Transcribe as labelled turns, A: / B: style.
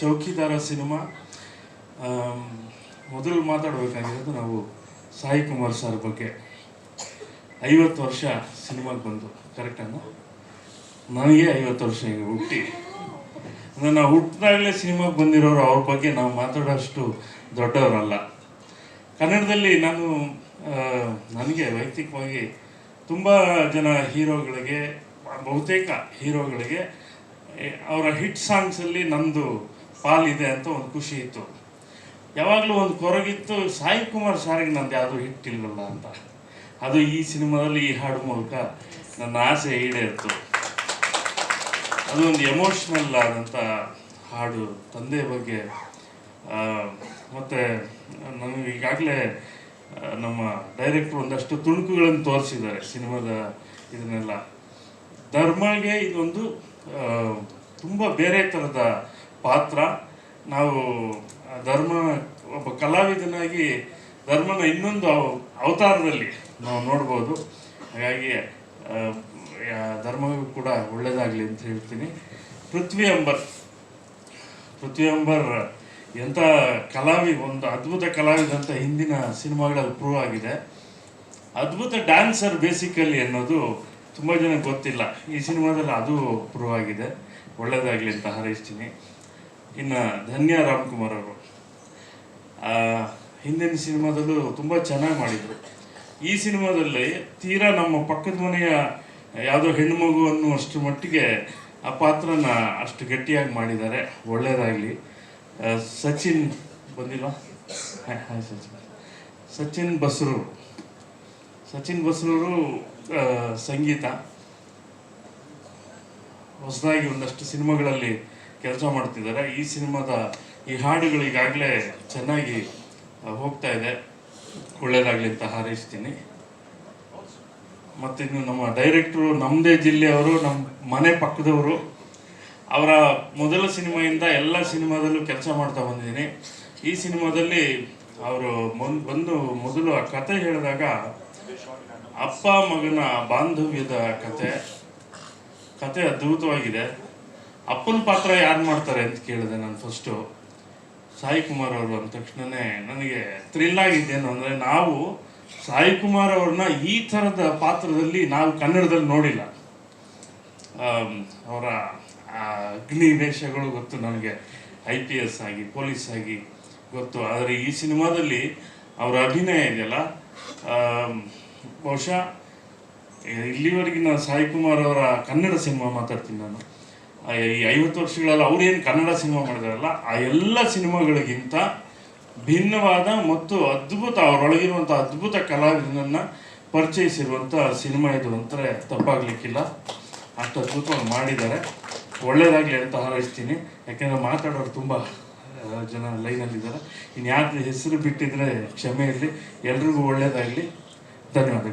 A: ಚೌಕಿದಾರ cinema. ಮೊದಲು ಮಾತಾಡಬೇಕಾಗಿರೋದು ನಾವು Sai Kumar sir ಬಗ್ಗೆ. 50 ವರ್ಷ ಸಿನಿಮಾಗೆ ಬಂದು, ಕರೆಕ್ಟನ್ನು? ನನಗೆ 50 ವರ್ಷ ಈಗ ಹುಟ್ಟಿ, ಅಂದರೆ ನಾವು ಹುಟ್ಟಿದಾಗಲೇ ಸಿನಿಮಾಗೆ ಬಂದಿರೋರು ಅವ್ರ ಬಗ್ಗೆ ನಾವು ಮಾತಾಡೋಷ್ಟು ದೊಡ್ಡವರಲ್ಲ. ಕನ್ನಡದಲ್ಲಿ ನನಗೆ ವೈಯಕ್ತಿಕವಾಗಿ ತುಂಬ ಜನ ಹೀರೋಗಳಿಗೆ, ಬಹುತೇಕ ಹೀರೋಗಳಿಗೆ ಅವರ ಹಿಟ್ ಸಾಂಗ್ಸಲ್ಲಿ ನಂದು ಪಾಲಿದೆ ಅಂತ ಒಂದು ಖುಷಿ ಇತ್ತು. ಯಾವಾಗಲೂ ಒಂದು ಕೊರಗಿತ್ತು, ಸಾಯಿ ಕುಮಾರ್ ಸಾರಿಗೆ ನಂದು ಯಾವುದೂ ಹಿಟ್ ಇಲ್ವಲ್ಲ ಅಂತ. ಅದು ಈ ಸಿನಿಮಾದಲ್ಲಿ ಈ ಹಾಡು ಮೂಲಕ ನನ್ನ ಆಸೆ ಈಡೇರಿತು. ಅದು ಒಂದು ಎಮೋಷ್ನಲ್ ಆದಂಥ ಹಾಡು, ತಂದೆ ಬಗ್ಗೆ. ಮತ್ತು ನನಗೆ ಈಗಾಗಲೇ ನಮ್ಮ ಡೈರೆಕ್ಟ್ರು ಒಂದಷ್ಟು ತುಣುಕುಗಳನ್ನು ತೋರಿಸಿದ್ದಾರೆ ಸಿನಿಮಾದ ಇದನ್ನೆಲ್ಲ. ಧರ್ಮಗೆ ಇದೊಂದು ತುಂಬ ಬೇರೆ ಥರದ ಪಾತ್ರ. ನಾವು ಒಬ್ಬ ಕಲಾವಿದನಾಗಿ ಧರ್ಮನ ಇನ್ನೊಂದು ಅವತಾರದಲ್ಲಿ ನಾವು ನೋಡ್ಬೋದು. ಹಾಗಾಗಿ ಧರ್ಮಗೂ ಕೂಡ ಒಳ್ಳೆಯದಾಗಲಿ ಅಂತ ಹೇಳ್ತೀನಿ. ಪೃಥ್ವಿ ಅಂಬರ್ ಎಂಥ ಒಂದು ಅದ್ಭುತ ಕಲಾವಿದ ಅಂತ ಹಿಂದಿನ ಸಿನಿಮಾಗಳಲ್ಲಿ ಪ್ರೂವ್ ಆಗಿದೆ. ಅದ್ಭುತ ಡ್ಯಾನ್ಸರ್ ಬೇಸಿಕಲಿ ಅನ್ನೋದು ತುಂಬ ಜನಕ್ಕೆ ಗೊತ್ತಿಲ್ಲ. ಈ ಸಿನಿಮಾದಲ್ಲಿ ಅದು ಪ್ರೂವ್ ಆಗಿದೆ. ಒಳ್ಳೆಯದಾಗಲಿ ಅಂತ ಹಾರೈಸ್ತೀನಿ. ಇನ್ನು ಧನ್ಯ ರಾಮ್ಕುಮಾರ್ ಅವರು ಹಿಂದಿನ ಸಿನಿಮಾದಲ್ಲೂ ತುಂಬ ಚೆನ್ನಾಗಿ ಮಾಡಿದರು. ಈ ಸಿನಿಮಾದಲ್ಲಿ ತೀರಾ ನಮ್ಮ ಪಕ್ಕದ ಮನೆಯ ಯಾವುದೋ ಹೆಣ್ಣುಮಗು ಅನ್ನುವಷ್ಟು ಮಟ್ಟಿಗೆ ಆ ಪಾತ್ರನ ಅಷ್ಟು ಗಟ್ಟಿಯಾಗಿ ಮಾಡಿದ್ದಾರೆ. ಒಳ್ಳೆಯದಾಗಲಿ. ಸಚಿನ್ ಬಂದಿಲ್ಲ? ಹಾಯ್ ಸಚಿನ್ ಬಸ್ರೂರು ಸಂಗೀತ. ಹೊಸದಾಗಿ ಒಂದಷ್ಟು ಸಿನಿಮಾಗಳಲ್ಲಿ ಕೆಲಸ ಮಾಡ್ತಿದ್ದಾರೆ. ಈ ಸಿನಿಮಾದ ಈ ಹಾಡುಗಳು ಈಗಾಗಲೇ ಚೆನ್ನಾಗಿ ಹೋಗ್ತಾ ಇದೆ. ಒಳ್ಳೆಯದಾಗಲಿ ಅಂತ ಹಾರೈಸ್ತೀನಿ. ಮತ್ತು ಇನ್ನು ನಮ್ಮ ಡೈರೆಕ್ಟ್ರು ನಮ್ಮದೇ ಜಿಲ್ಲೆಯವರು, ನಮ್ಮ ಮನೆ ಪಕ್ಕದವರು. ಅವರ ಮೊದಲ ಸಿನಿಮಾಯಿಂದ ಎಲ್ಲ ಸಿನಿಮಾದಲ್ಲೂ ಕೆಲಸ ಮಾಡ್ತಾ ಬಂದಿದ್ದೀನಿ. ಈ ಸಿನಿಮಾದಲ್ಲಿ ಅವರು ಮೊದಲು ಆ ಕತೆ ಹೇಳಿದಾಗ ಅಪ್ಪ ಮಗನ ಬಾಂಧವ್ಯದ ಕತೆ ಅದ್ಭುತವಾಗಿದೆ. ಅಪ್ಪನ ಪಾತ್ರ ಯಾರು ಮಾಡ್ತಾರೆ ಅಂತ ಕೇಳಿದೆ ನಾನು ಫಸ್ಟು. ಸಾಯಿ ಕುಮಾರ್ ಅವರು ಅಂದ ತಕ್ಷಣವೇ ನನಗೆ ಥ್ರಿಲ್ ಆಗಿದ್ದೇನು ಅಂದರೆ, ನಾವು ಸಾಯಿ ಕುಮಾರ್ ಅವ್ರನ್ನ ಈ ಥರದ ಪಾತ್ರದಲ್ಲಿ ನಾವು ಕನ್ನಡದಲ್ಲಿ ನೋಡಿಲ್ಲ. ಅವರ ಅಗ್ನಿ ವೇಷಗಳು ಗೊತ್ತು ನನಗೆ, IPS ಆಗಿ ಪೊಲೀಸ್ ಆಗಿ ಗೊತ್ತು. ಆದರೆ ಈ ಸಿನಿಮಾದಲ್ಲಿ ಅವರ ಅಭಿನಯ ಇದೆಯಲ್ಲ, ಬಹುಶಃ ಇಲ್ಲಿವರೆಗಿನ ಸಾಯಿ ಕುಮಾರ್ ಅವರ ಕನ್ನಡ ಸಿನಿಮಾ ಮಾತಾಡ್ತೀನಿ ನಾನು. ಈ 50 ವರ್ಷಗಳಲ್ಲಿ ಅವ್ರೇನು ಕನ್ನಡ ಸಿನಿಮಾ ಮಾಡಿದಾರಲ್ಲ, ಆ ಎಲ್ಲ ಸಿನಿಮಾಗಳಿಗಿಂತ ಭಿನ್ನವಾದ ಮತ್ತು ಅದ್ಭುತ, ಅವರೊಳಗಿರುವಂಥ ಅದ್ಭುತ ಕಲಾವಿದನನ್ನು ಪರಿಚಯಿಸಿರುವಂಥ ಸಿನಿಮಾ ಇದು ಅಂತಾರೆ ತಪ್ಪಾಗಲಿಕ್ಕಿಲ್ಲ. ಅಷ್ಟು ಅದ್ಭುತವಾಗಿ ಮಾಡಿದ್ದಾರೆ. ಒಳ್ಳೆಯದಾಗಲಿ ಅಂತ ಹಾರೈಸ್ತೀನಿ. ಯಾಕೆಂದರೆ ಮಾತಾಡೋರು ತುಂಬ ಜನ ಲೈನಲ್ಲಿದ್ದಾರೆ. ಇನ್ನು ಯಾರ ಹೆಸರು ಬಿಟ್ಟಿದ್ರೆ ಕ್ಷಮೆ ಇರಲಿ. ಎಲ್ರಿಗೂ ಒಳ್ಳೆಯದಾಗಲಿ. ಧನ್ಯವಾದಗಳು.